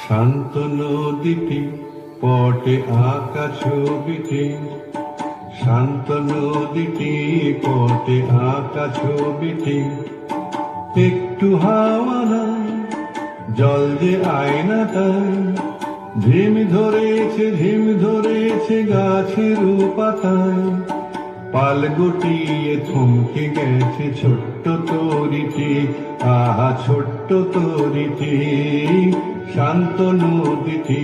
শান্ত নদীটি পটে আঁকা ছবিটি, শান্ত নদীটি পটে আঁকা ছবিটি। একটু হাওয়া নাই, জল যে আয়না তাই, ঝিম ধরেছে গাছের পাতায়। পাল গুটিয়ে থমকে গেছে ছোট্ট তরিটি, আহা ছোট্ট তরিটি, শান্ত নদীটি।